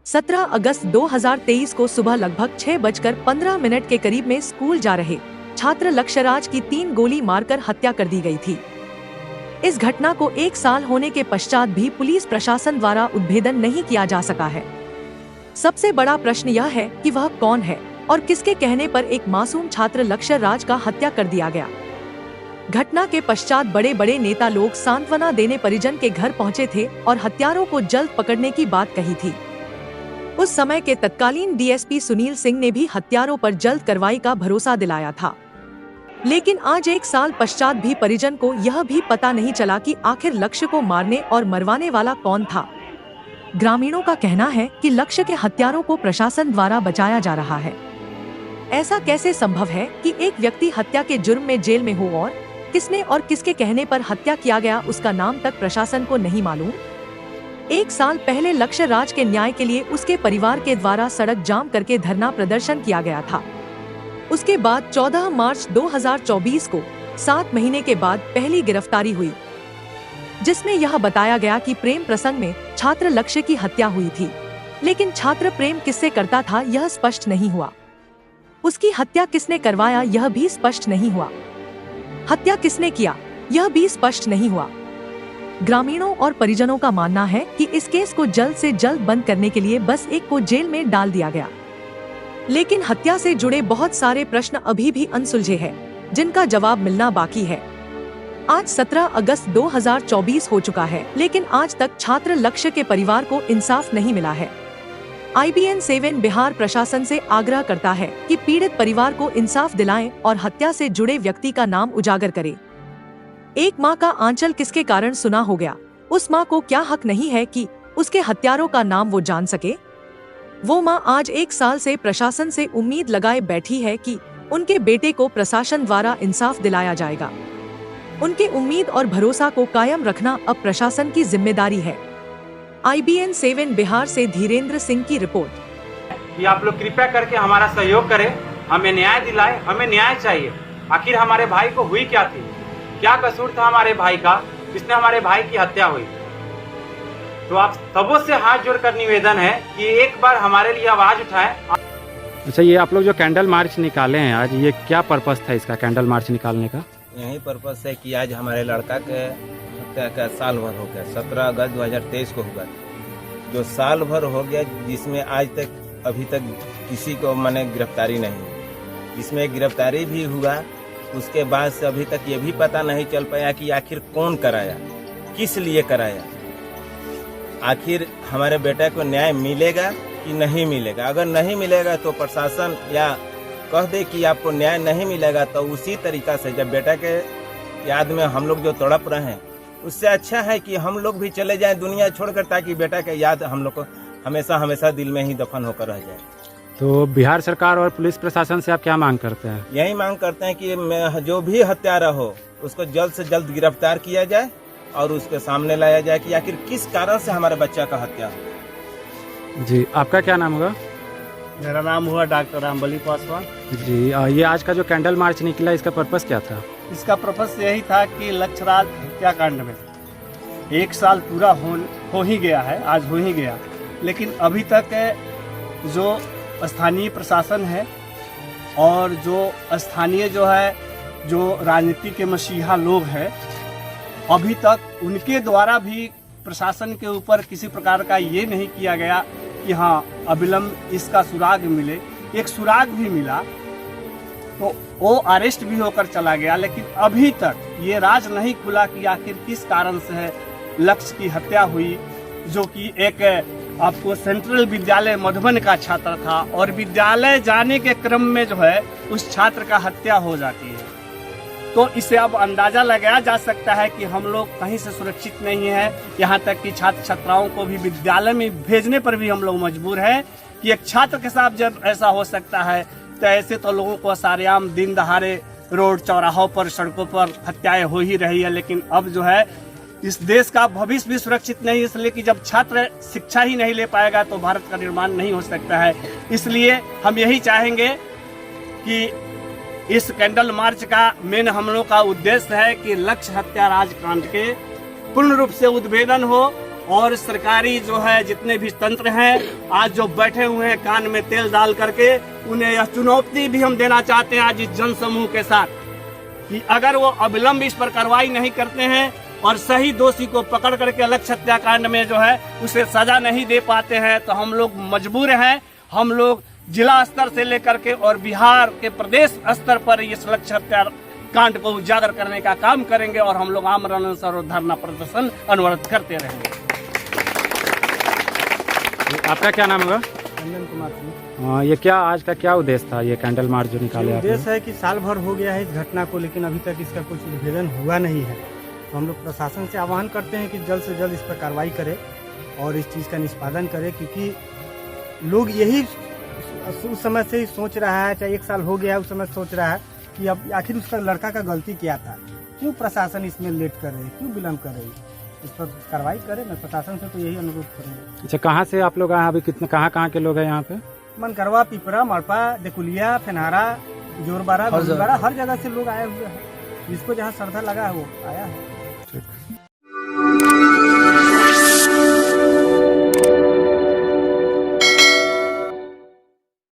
17 अगस्त 2023 को सुबह लगभग 6:15 के करीब में स्कूल जा रहे छात्र लक्ष्यराज की 3 गोली मारकर हत्या कर दी गई थी। इस घटना को 1 साल होने के पश्चात भी पुलिस प्रशासन द्वारा उद्भेदन नहीं किया जा सका है। सबसे बड़ा प्रश्न यह है कि वह कौन है और किसके कहने पर एक मासूम छात्र लक्ष्यराज का हत्या कर दिया गया। घटना के पश्चात बड़े बड़े नेता लोग सांत्वना देने परिजन के घर पहुंचे थे और हत्यारों को जल्द पकड़ने की बात कही थी। उस समय के तत्कालीन डीएसपी सुनील सिंह ने भी हत्यारों पर जल्द कार्रवाई का भरोसा दिलाया था। लेकिन आज 1 साल पश्चात भी परिजन को यह भी पता नहीं चला कि आखिर लक्ष्य को मारने और मरवाने वाला कौन था। ग्रामीणों का कहना है कि लक्ष्य के हत्यारों को प्रशासन द्वारा बचाया जा रहा है। ऐसा कैसे संभव है कि एक व्यक्ति हत्या के जुर्म में जेल में हो और किसने और किसके कहने पर हत्या किया गया उसका नाम तक प्रशासन को नहीं मालूम। 1 साल पहले लक्ष्यराज के न्याय के लिए उसके परिवार के द्वारा सड़क जाम करके धरना प्रदर्शन किया गया था। उसके बाद 14 मार्च 2024 को 7 महीने के बाद पहली गिरफ्तारी हुई, जिसमें यह बताया गया कि प्रेम प्रसंग में छात्र लक्ष्य की हत्या हुई थी। लेकिन छात्र प्रेम किससे करता था यह स्पष्ट नहीं हुआ। उसकी हत्या किसने करवाया यह भी स्पष्ट नहीं हुआ। हत्या किसने किया यह भी स्पष्ट नहीं हुआ। ग्रामीणों और परिजनों का मानना है कि इस केस को जल्द से जल्द बंद करने के लिए बस एक को जेल में डाल दिया गया। लेकिन हत्या से जुड़े बहुत सारे प्रश्न अभी भी अनसुलझे हैं, जिनका जवाब मिलना बाकी है। आज 17 अगस्त 2024 हो चुका है, लेकिन आज तक छात्र लक्ष्य के परिवार को इंसाफ नहीं मिला है। IBN 7 बिहार प्रशासन से आग्रह करता है कि पीड़ित परिवार को इंसाफ दिलाएं और हत्या से जुड़े व्यक्ति का नाम उजागर करें। एक माँ का आंचल किसके कारण सुना हो गया, उस माँ को क्या हक नहीं है कि उसके हत्यारों का नाम वो जान सके। वो माँ आज 1 साल से प्रशासन से उम्मीद लगाए बैठी है कि उनके बेटे को प्रशासन द्वारा इंसाफ दिलाया जाएगा। उनके उम्मीद और भरोसा को कायम रखना अब प्रशासन की जिम्मेदारी है। IBN 7 बिहार से धीरेन्द्र सिंह की रिपोर्ट। कि आप लोग कृपया करके हमारा सहयोग करें, हमें न्याय दिलाए, हमें न्याय चाहिए। आखिर हमारे भाई को हुई क्या थी, क्या कसूर था हमारे भाई का, जिसने हमारे भाई की हत्या हुई। तो आप सबों से हाथ जोड़कर निवेदन है कि एक बार हमारे लिए आवाज उठाएं। अच्छा, ये आप लोग जो कैंडल मार्च निकाले हैं आज, ये क्या पर्पस था इसका कैंडल मार्च निकालने का? यही पर्पस है कि आज हमारे लड़का के हत्या का साल भर हो गया। 17 अगस्त 2023 को हुआ, जो साल भर हो गया, जिसमें आज तक अभी तक किसी को माने गिरफ्तारी नहीं हुई। इसमें गिरफ्तारी भी हुआ, उसके बाद से अभी तक ये भी पता नहीं चल पाया कि आखिर कौन कराया, किस लिए कराया। आखिर हमारे बेटे को न्याय मिलेगा कि नहीं मिलेगा। अगर नहीं मिलेगा तो प्रशासन या कह दे कि आपको न्याय नहीं मिलेगा, तो उसी तरीका से जब बेटा के याद में हम लोग जो तड़प रहे हैं, उससे अच्छा है कि हम लोग भी चले जाएं दुनिया छोड़कर, ताकि बेटा के याद हम लोग को हमेशा हमेशा दिल में ही दफन होकर रह जाए। तो बिहार सरकार और पुलिस प्रशासन से आप क्या मांग करते हैं? यही मांग करते हैं कि जो भी हत्यारा हो उसको जल्द से जल्द गिरफ्तार किया जाए और उसके सामने लाया जाए कि आखिर किस कारण से हमारे बच्चा का हत्या हो। जी, आपका क्या नाम होगा? मेरा नाम हुआ डॉक्टर रामबली पासवान। जी, ये आज का जो कैंडल मार्च निकला, इसका पर्पस क्या था? इसका पर्पस यही था कि लक्ष्यराज हत्याकांड में 1 साल पूरा हो ही गया है, आज हो ही गया, लेकिन अभी तक जो स्थानीय प्रशासन है और जो स्थानीय जो राजनीति के मसीहा लोग हैं, अभी तक उनके द्वारा भी प्रशासन के ऊपर किसी प्रकार का ये नहीं किया गया कि हाँ अविलंब इसका सुराग मिले। एक सुराग भी मिला तो वो अरेस्ट भी होकर चला गया, लेकिन अभी तक ये राज नहीं खुला कि आखिर किस कारण से लक्ष्य की हत्या हुई, जो कि एक आपको सेंट्रल विद्यालय मधुबन का छात्र था और विद्यालय जाने के क्रम में जो है उस छात्र का हत्या हो जाती है। तो इससे अब अंदाजा लगाया जा सकता है कि हम लोग कहीं से सुरक्षित नहीं है। यहाँ तक कि छात्र छात्राओं को भी विद्यालय में भेजने पर भी हम लोग मजबूर हैं कि एक छात्र के साथ जब ऐसा हो सकता है, तो ऐसे तो लोगों को सारेआम दिन दहाड़े रोड चौराहों पर सड़कों पर हत्याएं हो ही रही है। लेकिन अब जो है इस देश का भविष्य भी सुरक्षित नहीं, इसलिए कि जब छात्र शिक्षा ही नहीं ले पाएगा तो भारत का निर्माण नहीं हो सकता है। इसलिए हम यही चाहेंगे कि इस कैंडल मार्च का मेन हम लोग का उद्देश्य है कि लक्ष्य हत्या राजकांड के पूर्ण रूप से उद्भेदन हो और सरकारी जो है जितने भी तंत्र हैं आज जो बैठे हुए हैं कान में तेल डाल करके, उन्हें यह चुनौती भी हम देना चाहते हैं आज इस जन समूह के साथ कि अगर वो अविलंब इस पर कार्रवाई नहीं करते हैं और सही दोषी को पकड़ करके लक्ष्य हत्याकांड में जो है उसे सजा नहीं दे पाते हैं तो हम लोग मजबूर हैं। हम लोग जिला स्तर से लेकर के और बिहार के प्रदेश स्तर पर इस लक्ष्य हत्याकांड को उजागर करने का काम करेंगे और हम लोग आमरण अनशन और धरना प्रदर्शन अनवरत करते रहेंगे। आपका क्या नाम होगा? चंदन कुमार सिंह। हाँ, ये क्या आज का क्या उद्देश्य था, ये कैंडल मार्च जो निकाले आपने? उद्देश्य है कि साल भर हो गया है इस घटना को, लेकिन अभी तक इसका कुछ उद्भेदन हुआ नहीं है। तो हम लोग प्रशासन से आह्वान करते हैं कि जल्द से जल्द इस पर कार्रवाई करे और इस चीज़ का निष्पादन करे, क्योंकि लोग यही उस समय से ही सोच रहा है, चाहे 1 साल हो गया है उस समय सोच रहा है कि अब आखिर उसका लड़का का गलती क्या था, क्यों प्रशासन इसमें लेट कर रही है, क्यों विलम्ब कर रही है, इस पर कार्रवाई करे। मैं प्रशासन से तो यही अनुरोध करूँगा। अच्छा, कहाँ से आप लोग आए? अभी कितने कहाँ के लोग हैं यहाँ पे? मनकरवा, पिपरा, मड़पा, देकुलिया, फेनारा, जोरबारा, हर जगह से लोग आए हुए हैं। जिसको जहाँ श्रद्धा लगा है वो आया है।